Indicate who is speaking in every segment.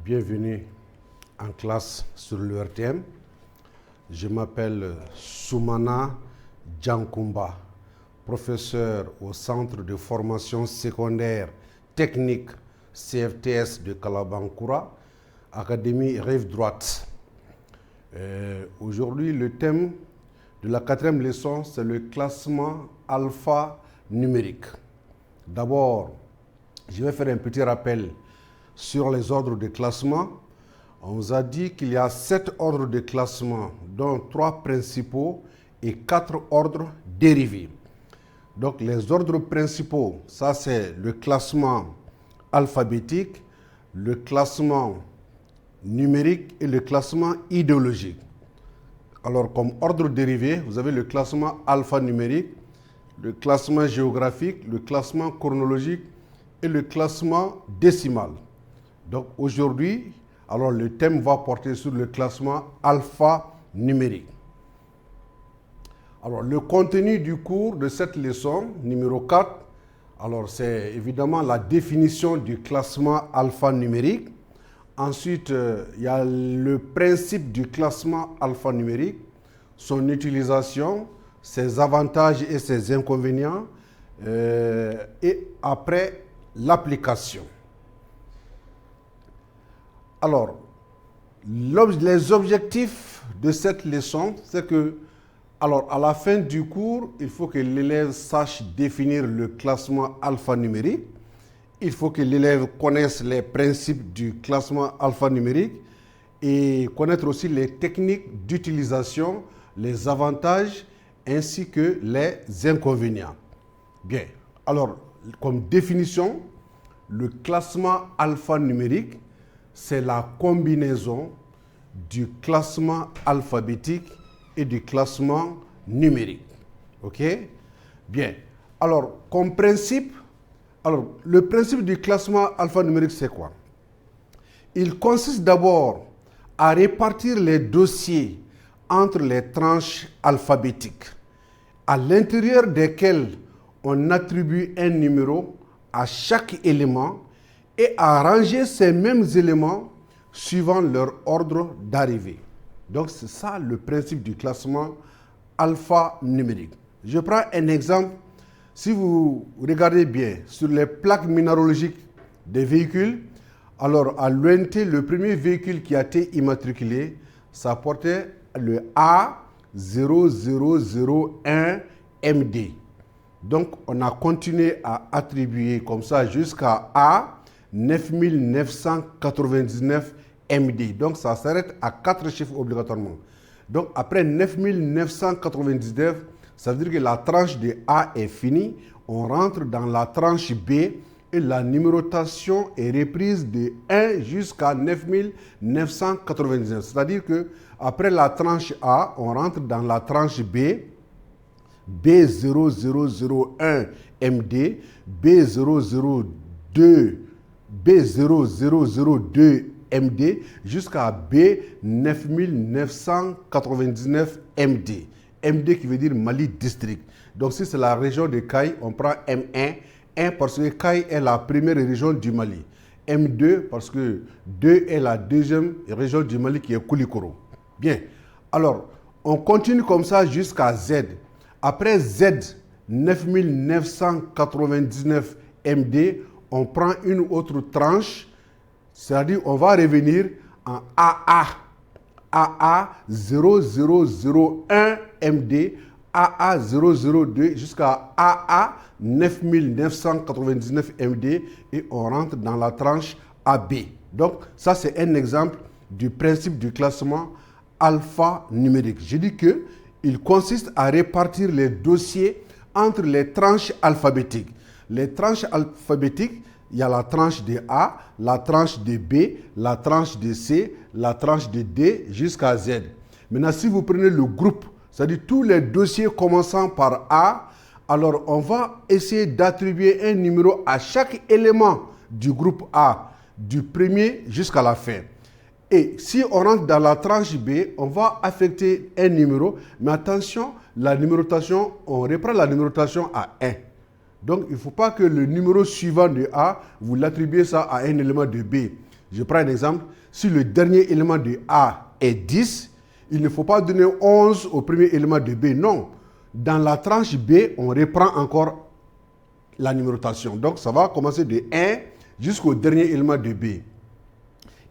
Speaker 1: Bienvenue en classe sur l'URTM. Je m'appelle Soumana Djankumba, professeur au Centre de formation secondaire technique CFTS de Kalabankura, Académie Rive Droite. Aujourd'hui, le thème de la 4e leçon, c'est le classement alphanumérique. D'abord, je vais faire un petit rappel sur les ordres de classement. On vous a dit qu'il y a 7 ordres de classement, dont 3 principaux et 4 ordres dérivés. Donc les ordres principaux, ça c'est le classement alphabétique, le classement numérique et le classement idéologique. Alors comme ordre dérivé, vous avez le classement alphanumérique, le classement géographique, le classement chronologique et le classement décimal. Donc aujourd'hui, alors le thème va porter sur le classement alphanumérique. Alors le contenu du cours de cette leçon, numéro 4, alors c'est évidemment la définition du classement alphanumérique. Ensuite, il y a le principe du classement alphanumérique, son utilisation, ses avantages et ses inconvénients, et après l'application. Alors, les objectifs de cette leçon, c'est que, alors à la fin du cours, il faut que l'élève sache définir le classement alphanumérique. Il faut que l'élève connaisse les principes du classement alphanumérique et connaître aussi les techniques d'utilisation, les avantages ainsi que les inconvénients. Bien, alors comme définition, le classement alphanumérique, c'est la combinaison du classement alphabétique et du classement numérique. OK? Bien. Alors, comme principe, le principe du classement alphanumérique, c'est quoi? Il consiste d'abord à répartir les dossiers entre les tranches alphabétiques, à l'intérieur desquelles on attribue un numéro à chaque élément et à ranger ces mêmes éléments suivant leur ordre d'arrivée. Donc, c'est ça le principe du classement alphanumérique. Je prends un exemple. Si vous regardez bien sur les plaques minéralogiques des véhicules, alors à l'ONT, le premier véhicule qui a été immatriculé, ça portait le A0001MD. Donc, on a continué à attribuer comme ça jusqu'à A9999 MD. Donc, ça s'arrête à 4 chiffres obligatoirement. Donc, après 9999, ça veut dire que la tranche de A est finie. On rentre dans la tranche B et la numérotation est reprise de 1 jusqu'à 9999. C'est-à-dire que après la tranche A, on rentre dans la tranche B, B0001MD, B0002MD jusqu'à B9999MD. MD qui veut dire Mali District. Donc si c'est la région de Kaï, on prend M1. 1 parce que Kaï est la première région du Mali. M2 parce que 2 est la deuxième région du Mali qui est Koulikoro. Bien. Alors, on continue comme ça jusqu'à Z. Après Z 9999 MD, on prend une autre tranche. C'est-à-dire on va revenir en AA. AA 0001 MD, AA 002 jusqu'à AA 9999 MD et on rentre dans la tranche AB. Donc, ça c'est un exemple du principe du classement alphanumérique. Je dis qu'il consiste à répartir les dossiers entre les tranches alphabétiques. Les tranches alphabétiques, il y a la tranche de A, la tranche de B, la tranche de C, la tranche de D jusqu'à Z. Maintenant, si vous prenez le groupe, c'est-à-dire tous les dossiers commençant par A, alors on va essayer d'attribuer un numéro à chaque élément du groupe A, du premier jusqu'à la fin. Et si on rentre dans la tranche B, on va affecter un numéro, mais attention, la numérotation, on reprend la numérotation à 1. Donc, il ne faut pas que le numéro suivant de A, vous l'attribuez ça à un élément de B. Je prends un exemple. Si le dernier élément de A est 10, il ne faut pas donner 11 au premier élément de B. Non. Dans la tranche B, on reprend encore la numérotation. Donc, ça va commencer de 1 jusqu'au dernier élément de B.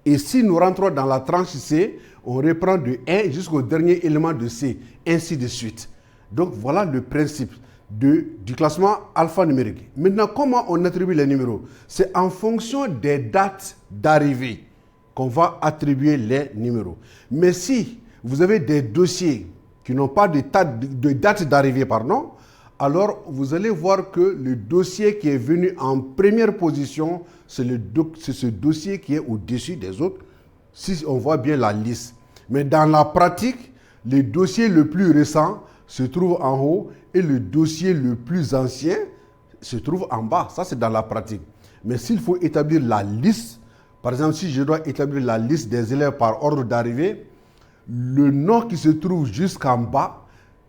Speaker 1: Et si nous rentrons dans la tranche C, on reprend de 1 jusqu'au dernier élément de C, ainsi de suite. Donc, voilà le principe du classement alphanumérique. Maintenant, comment on attribue les numéros? C'est en fonction des dates d'arrivée qu'on va attribuer les numéros. Mais si vous avez des dossiers qui n'ont pas de date d'arrivée, alors vous allez voir que le dossier qui est venu en première position, c'est ce dossier qui est au-dessus des autres, si on voit bien la liste. Mais dans la pratique, le dossier le plus récent se trouve en haut et le dossier le plus ancien se trouve en bas. Ça, c'est dans la pratique. Mais s'il faut établir la liste, par exemple, si je dois établir la liste des élèves par ordre d'arrivée, le nom qui se trouve jusqu'en bas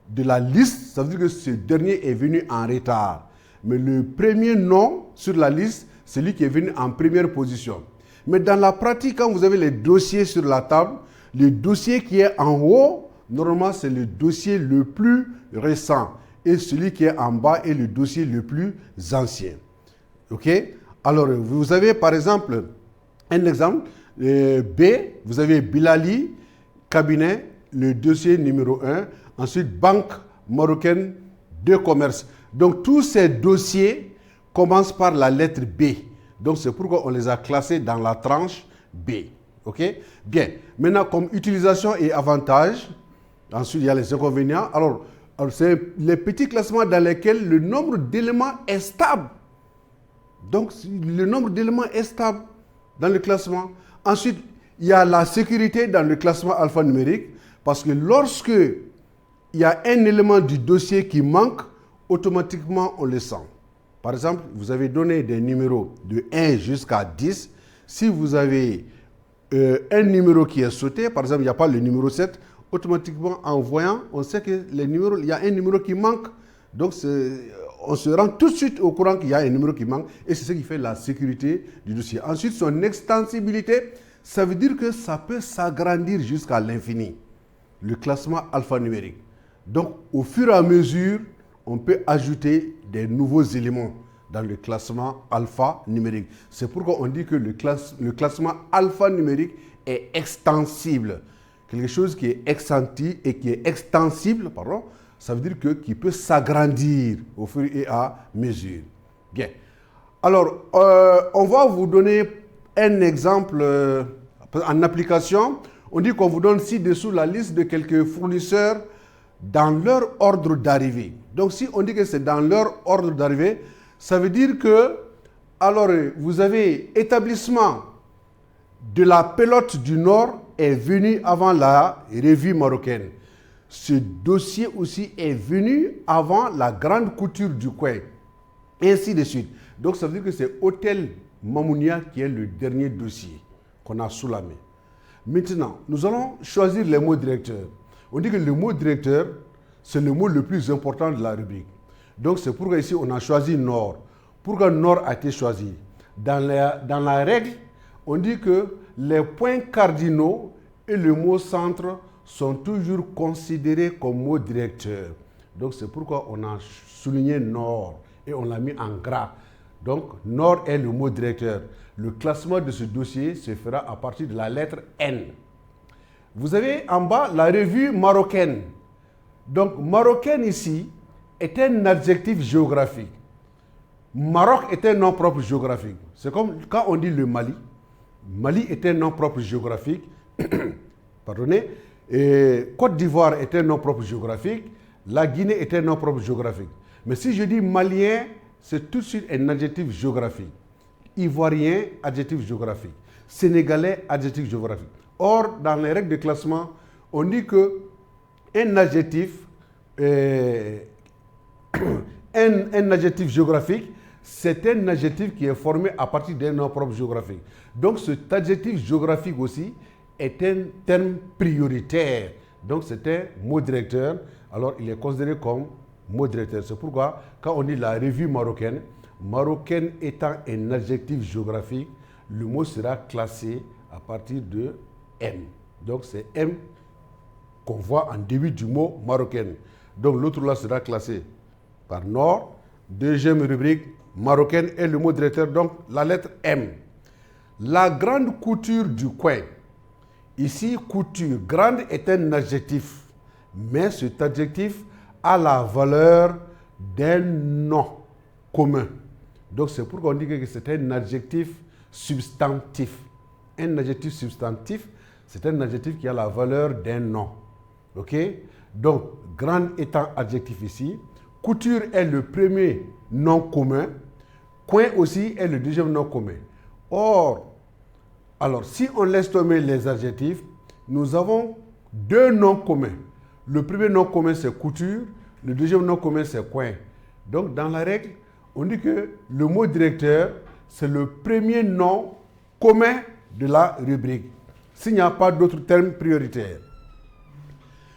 Speaker 1: de la liste, ça veut dire que ce dernier est venu en retard. Mais le premier nom sur la liste, c'est celui qui est venu en première position. Mais dans la pratique, quand vous avez les dossiers sur la table, le dossier qui est en haut, normalement, c'est le dossier le plus récent. Et celui qui est en bas est le dossier le plus ancien. OK? Alors, vous avez par exemple un exemple. B, vous avez Bilali, cabinet, le dossier numéro 1. Ensuite, Banque marocaine de commerce. Donc, tous ces dossiers commencent par la lettre B. Donc, c'est pourquoi on les a classés dans la tranche B. OK? Bien. Maintenant, comme utilisation et avantage, ensuite, il y a les inconvénients. Alors c'est les petits classements dans lesquels le nombre d'éléments est stable. Donc, le nombre d'éléments est stable dans le classement. Ensuite, il y a la sécurité dans le classement alphanumérique, parce que lorsque il y a un élément du dossier qui manque, automatiquement, on le sent. Par exemple, vous avez donné des numéros de 1 jusqu'à 10. Si vous avez un numéro qui est sauté, par exemple, il n'y a pas le numéro 7, automatiquement, en voyant, on sait que il y a un numéro qui manque. Donc, on se rend tout de suite au courant qu'il y a un numéro qui manque, et c'est ce qui fait la sécurité du dossier. Ensuite, son extensibilité, ça veut dire que ça peut s'agrandir jusqu'à l'infini, le classement alphanumérique. Donc, au fur et à mesure, on peut ajouter des nouveaux éléments dans le classement alphanumérique. C'est pourquoi on dit que le classement alphanumérique est extensible. Quelque chose qui est extensible, ça veut dire qu'il peut s'agrandir au fur et à mesure. Bien. Alors, on va vous donner un exemple en application. On dit qu'on vous donne ci-dessous la liste de quelques fournisseurs dans leur ordre d'arrivée. Donc, si on dit que c'est dans leur ordre d'arrivée, ça veut dire que, alors, vous avez établissement de la Pelote du Nord est venu avant la Revue marocaine. Ce dossier aussi est venu avant la grande couture du coin. Et ainsi de suite. Donc, ça veut dire que c'est Hôtel Mamounia qui est le dernier dossier qu'on a sous la main. Maintenant, nous allons choisir les mots directeurs. On dit que le mot directeur, c'est le mot le plus important de la rubrique. Donc, c'est pourquoi ici, on a choisi Nord. Pourquoi Nord a été choisi? Dans la règle, on dit que les points cardinaux et le mot centre sont toujours considérés comme mots directeurs. Donc, c'est pourquoi on a souligné Nord et on l'a mis en gras. Donc, Nord est le mot directeur. Le classement de ce dossier se fera à partir de la lettre N. Vous avez en bas la revue marocaine. Donc, marocaine ici est un adjectif géographique. Maroc est un nom propre géographique. C'est comme quand on dit le Mali. Mali est un nom propre géographique. Pardonnez. Et Côte d'Ivoire est un nom propre géographique. La Guinée est un nom propre géographique. Mais si je dis malien, c'est tout de suite un adjectif géographique. Ivoirien, adjectif géographique. Sénégalais, adjectif géographique. Or, dans les règles de classement, on dit que un adjectif géographique, c'est un adjectif qui est formé à partir d'un nom propre géographique. Donc, cet adjectif géographique aussi est un terme prioritaire. Donc, c'est un mot directeur. Alors, il est considéré comme mot directeur. C'est pourquoi, quand on dit la revue marocaine, marocaine étant un adjectif géographique, le mot sera classé à partir de M. Donc c'est M qu'on voit en début du mot marocaine. Donc l'autre là sera classé par Nord. Deuxième rubrique, marocaine et le mot directeur, donc la lettre M. La grande couture du coin. Ici, couture, grande est un adjectif, mais cet adjectif a la valeur d'un nom commun. Donc c'est pourquoi on dit que c'est un adjectif substantif. Un adjectif substantif, c'est un adjectif qui a la valeur d'un nom. Ok? Donc, grande étant adjectif ici, couture est le premier nom commun, coin aussi est le deuxième nom commun. Or, alors, si on laisse tomber les adjectifs, nous avons deux noms communs. Le premier nom commun, c'est couture. Le deuxième nom commun, c'est coin. Donc, dans la règle, on dit que le mot directeur, c'est le premier nom commun de la rubrique. S'il n'y a pas d'autres termes prioritaires.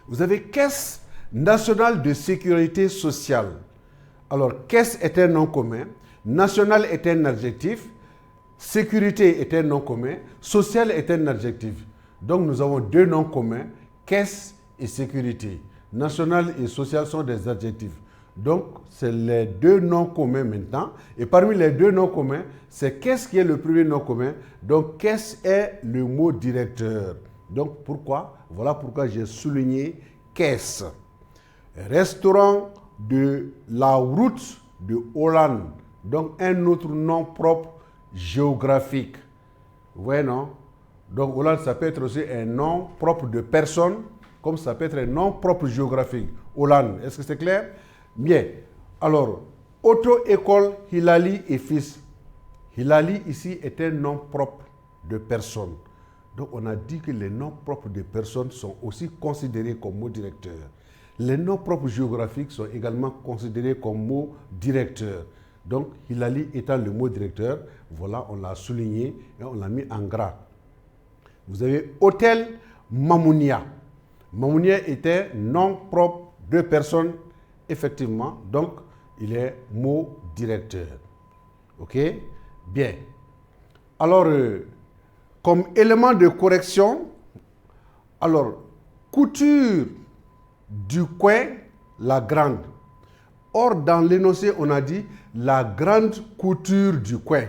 Speaker 1: Vous avez Caisse nationale de sécurité sociale. Alors, caisse est un nom commun. National est un adjectif. Sécurité est un nom commun, social est un adjectif. Donc nous avons deux noms communs, caisse et sécurité. National et social sont des adjectifs. Donc c'est les deux noms communs maintenant. Et parmi les deux noms communs, c'est caisse qui est le premier nom commun. Donc caisse est le mot directeur. Donc pourquoi? Voilà pourquoi j'ai souligné caisse. Restaurant de la route de Hollande. Donc un autre nom propre géographique. Vous voyez, non? Donc, Hollande, ça peut être aussi un nom propre de personne, comme ça peut être un nom propre géographique. Hollande, est-ce que c'est clair? Bien. Alors, auto-école Hilali et fils. Hilali, ici, est un nom propre de personne. Donc, on a dit que les noms propres de personnes sont aussi considérés comme mots directeurs. Les noms propres géographiques sont également considérés comme mots directeurs. Donc, Hilali étant le mot directeur, voilà, on l'a souligné et on l'a mis en gras. Vous avez Hôtel Mamounia. Mamounia était nom propre de personne, effectivement. Donc, il est mot directeur. OK? Bien. Alors, comme élément de correction, alors, couture du coin, la grande. Or, dans l'énoncé, on a dit la grande couture du coin.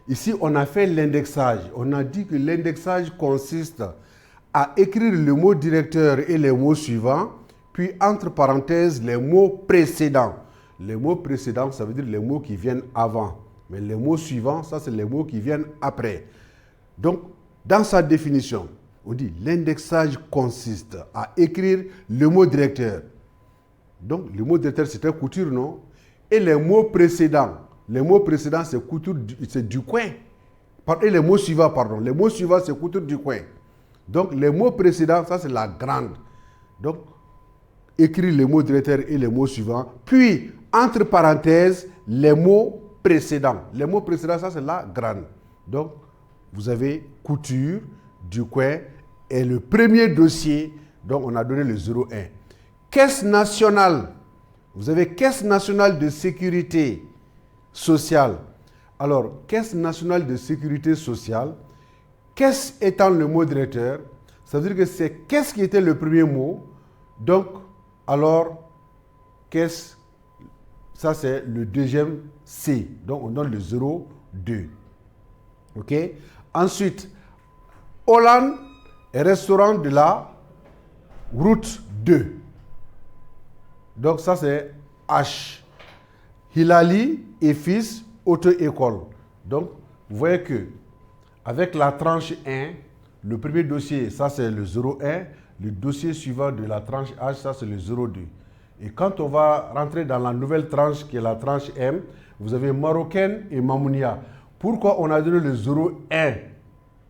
Speaker 1: Ici, on a fait l'indexage. On a dit que l'indexage consiste à écrire le mot directeur et les mots suivants, puis entre parenthèses, les mots précédents. Les mots précédents, ça veut dire les mots qui viennent avant. Mais les mots suivants, ça, c'est les mots qui viennent après. Donc, dans sa définition, on dit l'indexage consiste à écrire le mot directeur. Donc, le mot directeur, c'est un couture, non? Et les mots précédents, c'est couture, c'est du coin. Et les mots suivants, pardon. Les mots suivants, c'est couture du coin. Donc, les mots précédents, ça, c'est la grande. Donc, écrire les mots directeurs et les mots suivants. Puis, entre parenthèses, les mots précédents. Les mots précédents, ça, c'est la grande. Donc, vous avez couture du coin et le premier dossier, donc on a donné le 01. Caisse nationale, vous avez Caisse nationale de sécurité sociale. Alors, Caisse nationale de sécurité sociale, caisse étant le mot directeur, ça veut dire que c'est caisse qui était le premier mot. Donc, alors, caisse, ça c'est le deuxième C. Donc, on donne le 02. OK? Ensuite, Hollande et restaurant de la route 2. Donc ça c'est H. Hilali et fils, auto-école. Donc vous voyez que avec la tranche 1, le premier dossier, ça c'est le 01. Le dossier suivant de la tranche H, ça c'est le 02. Et quand on va rentrer dans la nouvelle tranche qui est la tranche M, vous avez Marocaine et Mamounia. Pourquoi on a donné le 01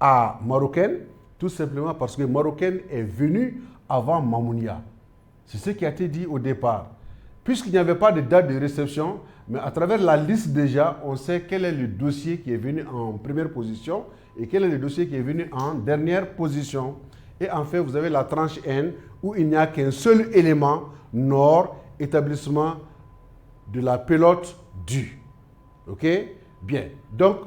Speaker 1: à Marocaine? Tout simplement parce que Marocaine est venue avant Mamounia. C'est ce qui a été dit au départ. Puisqu'il n'y avait pas de date de réception, mais à travers la liste déjà, on sait quel est le dossier qui est venu en première position et quel est le dossier qui est venu en dernière position. Et en fait, vous avez la tranche N où il n'y a qu'un seul élément, Nord, établissement de la pelote du. OK? Bien. Donc,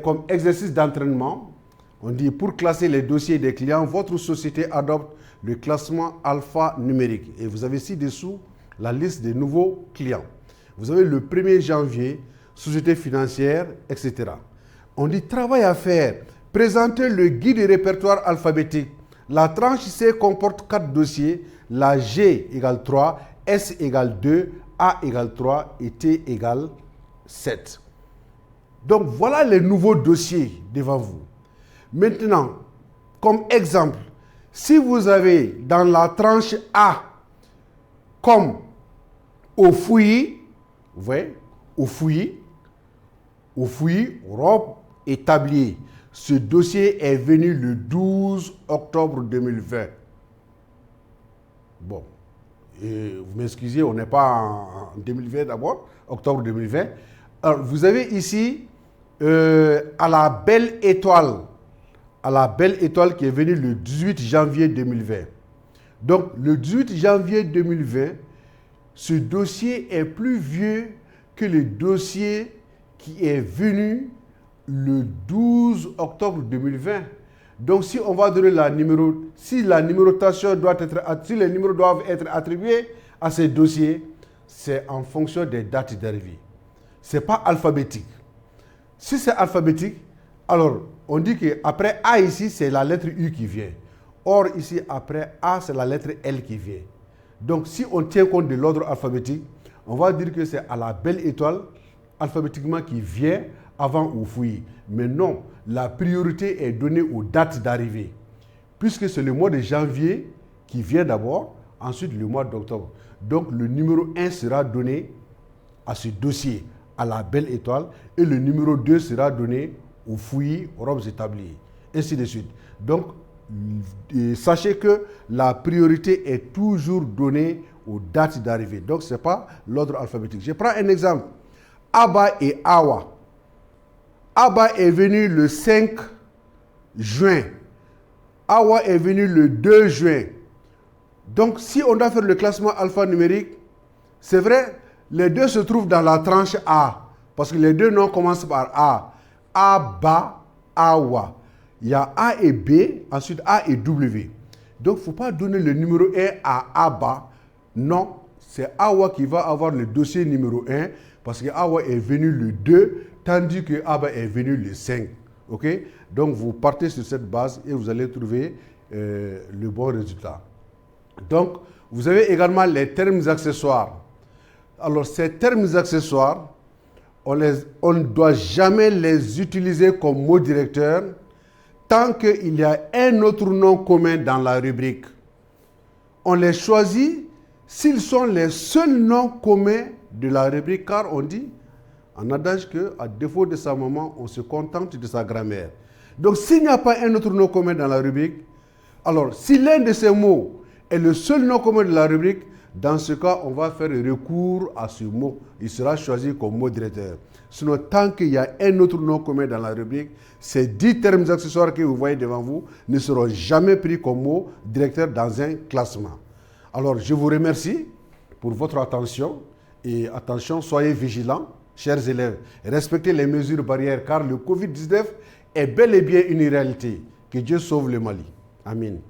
Speaker 1: comme exercice d'entraînement, on dit pour classer les dossiers des clients, votre société adopte le classement alphanumérique. Et vous avez ci-dessous la liste des nouveaux clients. Vous avez le 1er janvier, société financière, etc. On dit travail à faire. Présenter le guide et répertoire alphabétique. La tranche C comporte 4 dossiers. La G égale 3, S égale 2, A égale 3 et T égale 7. Donc voilà les nouveaux dossiers devant vous. Maintenant, comme exemple, si vous avez dans la tranche A, comme au fouillis, vous voyez, au fouillis, robe et tablier. Ce dossier est venu le 12 octobre 2020. Bon, et vous m'excusez, on n'est pas en 2020 d'abord, octobre 2020. Alors, vous avez ici à la belle étoile qui est venue le 18 janvier 2020. Donc, le 18 janvier 2020, ce dossier est plus vieux que le dossier qui est venu le 12 octobre 2020. Donc, si on va donner si la numérotation si les numéros doivent être attribués à ces dossiers, c'est en fonction des dates d'arrivée. Ce n'est pas alphabétique. Si c'est alphabétique, alors on dit qu'après A ici, c'est la lettre U qui vient. Or, ici, après A, c'est la lettre L qui vient. Donc, si on tient compte de l'ordre alphabétique, on va dire que c'est à la belle étoile, alphabétiquement, qui vient avant au fouillis. Mais non, la priorité est donnée aux dates d'arrivée. Puisque c'est le mois de janvier qui vient d'abord, ensuite le mois d'octobre. Donc, le numéro 1 sera donné à ce dossier, à la belle étoile, et le numéro 2 sera donné au fouillis, aux robes établies, ainsi de suite. Donc, sachez que la priorité est toujours donnée aux dates d'arrivée. Donc, ce n'est pas l'ordre alphabétique. Je prends un exemple. Abba et Awa. Abba est venu le 5 juin. Awa est venu le 2 juin. Donc, si on doit faire le classement alphanumérique, c'est vrai, les deux se trouvent dans la tranche A. Parce que les deux noms commencent par A. Abba, Awa. Il y a A et B, ensuite A et W. Donc, il ne faut pas donner le numéro 1 à Abba. Non, c'est Awa qui va avoir le dossier numéro 1 parce que Awa est venu le 2, tandis que Abba est venu le 5. OK? Donc, vous partez sur cette base et vous allez trouver le bon résultat. Donc, vous avez également les termes accessoires. Alors, ces termes accessoires, on ne doit jamais les utiliser comme mot directeur tant qu'il y a un autre nom commun dans la rubrique. On les choisit s'ils sont les seuls noms communs de la rubrique, car on dit en adage qu'à défaut de sa maman, on se contente de sa grand-mère. Donc, s'il n'y a pas un autre nom commun dans la rubrique, alors si l'un de ces mots est le seul nom commun de la rubrique, dans ce cas, on va faire recours à ce mot. Il sera choisi comme mot directeur. Sinon, tant qu'il y a un autre nom commun dans la rubrique, ces 10 termes accessoires que vous voyez devant vous ne seront jamais pris comme mot directeur dans un classement. Alors, je vous remercie pour votre attention. Et attention, soyez vigilants, chers élèves. Respectez les mesures barrières, car le Covid-19 est bel et bien une réalité. Que Dieu sauve le Mali. Amen.